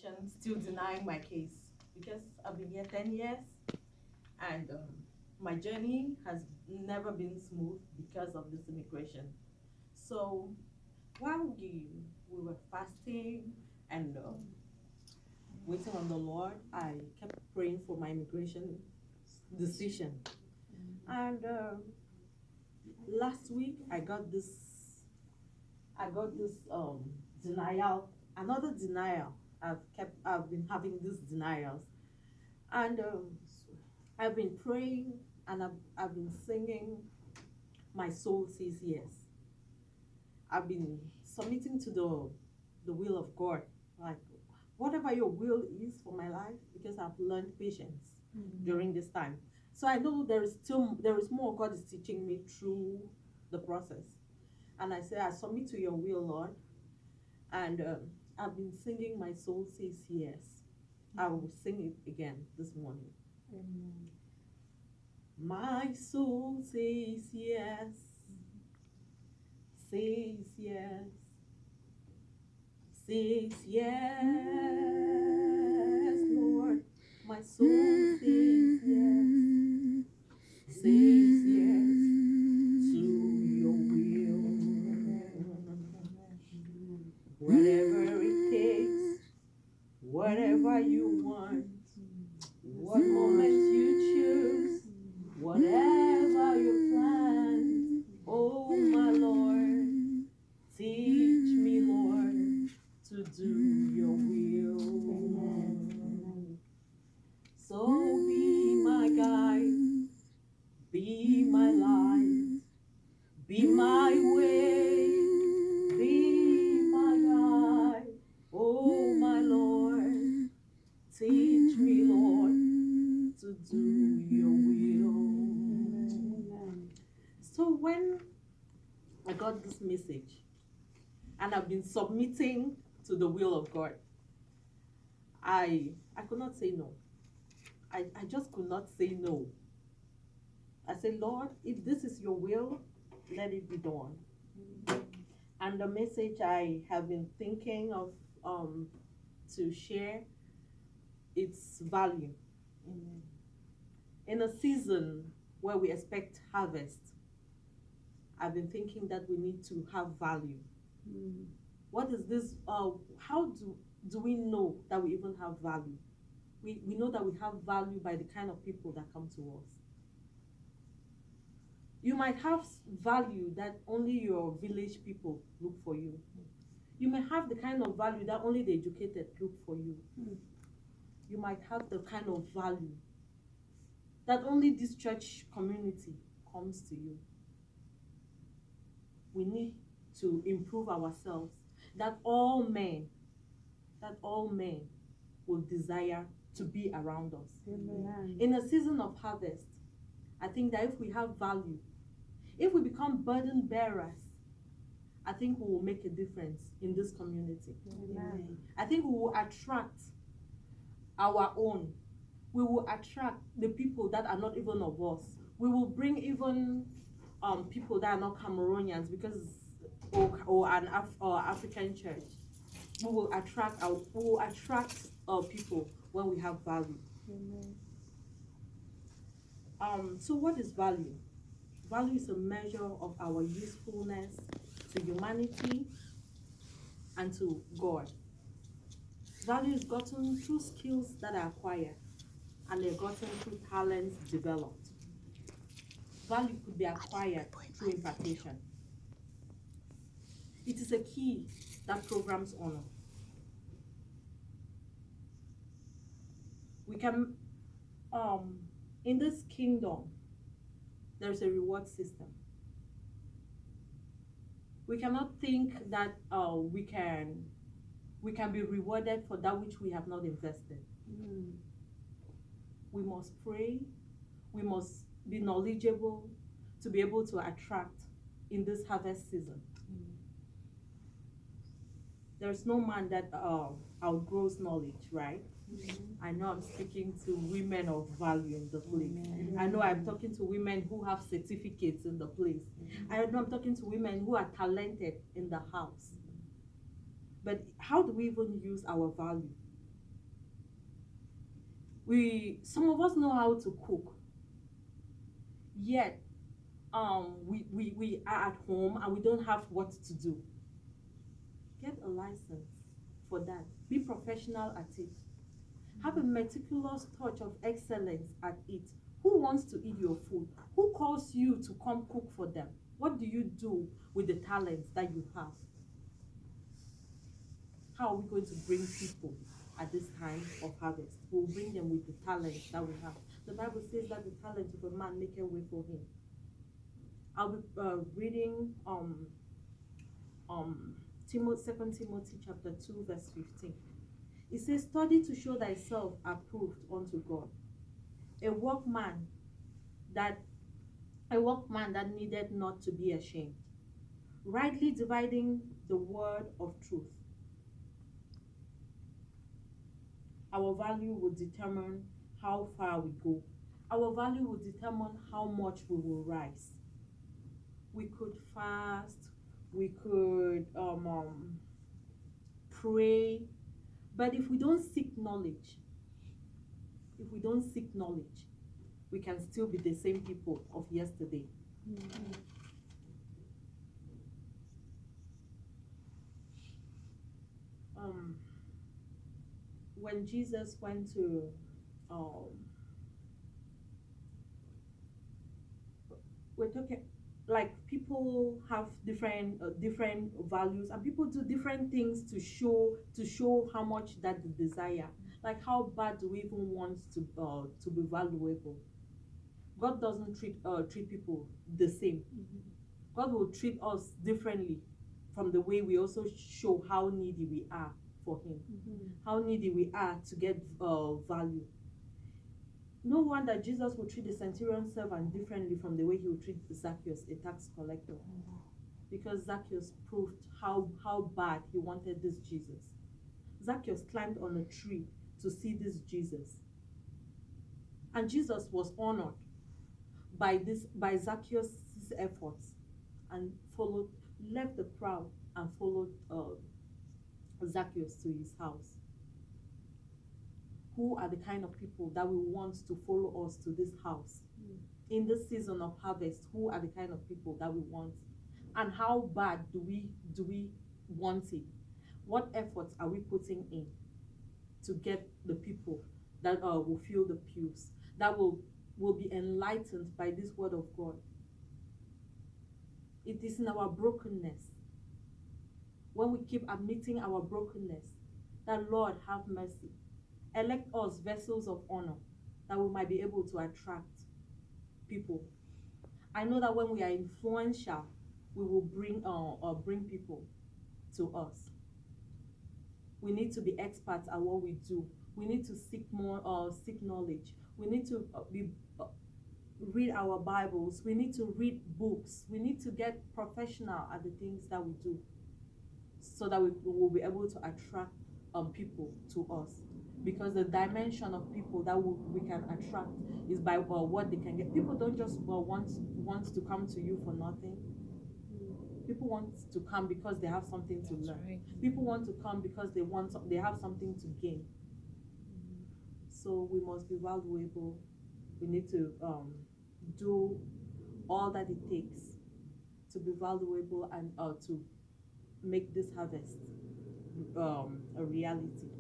immigration still denying my case because I've been here 10 years and my journey has never been smooth because of this immigration. So while we were fasting and waiting on the Lord, I kept praying for my immigration decision. And last week I got this denial, another denial. I've been having these denials, and I've been praying and I've been singing. My soul says yes. I've been submitting to the will of God, like whatever your will is for my life, because I've learned patience during this time. So I know there is more God is teaching me through the process. And I say I submit to your will, Lord. And I've been singing My Soul Says Yes. I will sing it again this morning. My soul says yes, says yes, says yes, Lord. My soul says yes, says yes to your will. Whatever it takes, whatever you want, what moment you choose, whatever your plan, oh my Lord, teach me, Lord, to do your will. So be my guide, be my light, be my way, be my guide, oh my Lord, teach me, Lord, to do your will. So when I got this message and I've been submitting to the will of God, I could not say no. I just could not say no. I said, Lord, if this is your will, let it be done. And the message I have been thinking of to share, its value. In a season where we expect harvest, I've been thinking that we need to have value. What is this? How do we know that we even have value? We know that we have value by the kind of people that come to us. You might have value that only your village people look for you. You may have the kind of value that only the educated look for you. You might have the kind of value that only this church community comes to you. We need to improve ourselves, that all men will desire to be around us. Amen. In a season of harvest, I think that if we have value, if we become burden bearers, I think we will make a difference in this community. Amen. I think we will attract our own. We will attract the people that are not even of us. We will bring even people that are not Cameroonians, because or African church. We will attract people when we have value. So what is value? Value is a measure of our usefulness to humanity and to God. Value is gotten through skills that are acquired, and they're gotten through talents developed. Value could be acquired through impartation. It is a key that programs honor. We can, in this kingdom, there's a reward system. We cannot think that we can be rewarded for that which we have not invested. We must pray. We must be knowledgeable to be able to attract in this harvest season. There's no man that outgrows knowledge, right? I know I'm speaking to women of value in the place. I know I'm talking to women who have certificates in the place. I know I'm talking to women who are talented in the house. But how do we even use our value? Some of us know how to cook, yet we are at home and we don't have what to do. Get a license for that. Be professional at it. Have a meticulous touch of excellence at it. Who wants to eat your food? Who calls you to come cook for them? What do you do with the talents that you have? How are we going to bring people at this time of harvest? We'll bring them with the talents that we have. The Bible says that the talent of a man make a way for him. I'll be reading Timothy, 2 Timothy chapter 2, verse 15. It says, study to show thyself approved unto God, a workman that needed not to be ashamed, rightly dividing the word of truth. Our value will determine how far we go. Our value will determine how much we will rise. We could fast, we could pray, but if we don't seek knowledge, we can still be the same people of yesterday. When Jesus went to we're talking like people have different values, and people do different things to show how much that they desire. Like, how bad do we even want to be valuable? God doesn't treat people the same. God will treat us differently from the way we also show how needy we are for him, how needy we are to get value. No wonder Jesus would treat the centurion servant differently from the way he would treat Zacchaeus, a tax collector. Because Zacchaeus proved how bad he wanted this Jesus. Zacchaeus climbed on a tree to see this Jesus. And Jesus was honored by Zacchaeus' efforts, and left the crowd and followed Zacchaeus to his house. Who are the kind of people that we want to follow us to this house? In this season of harvest, who are the kind of people that we want? And how bad do we want it? What efforts are we putting in to get the people that will fill the pews, that will be enlightened by this word of God? It is in our brokenness, when we keep admitting our brokenness, that Lord have mercy. Elect us vessels of honor, that we might be able to attract people. I know that when we are influential, we will bring people to us. We need to be experts at what we do. We need to seek knowledge. We need to read our Bibles. We need to read books. We need to get professional at the things that we do, so that we will be able to attract people to us. Because the dimension of people that we can attract is by what they can get. People don't just want to come to you for nothing. People want to come because they have something to learn. Right. People want to come because they have something to gain. So we must be valuable. We need to do all that it takes to be valuable and to make this harvest a reality.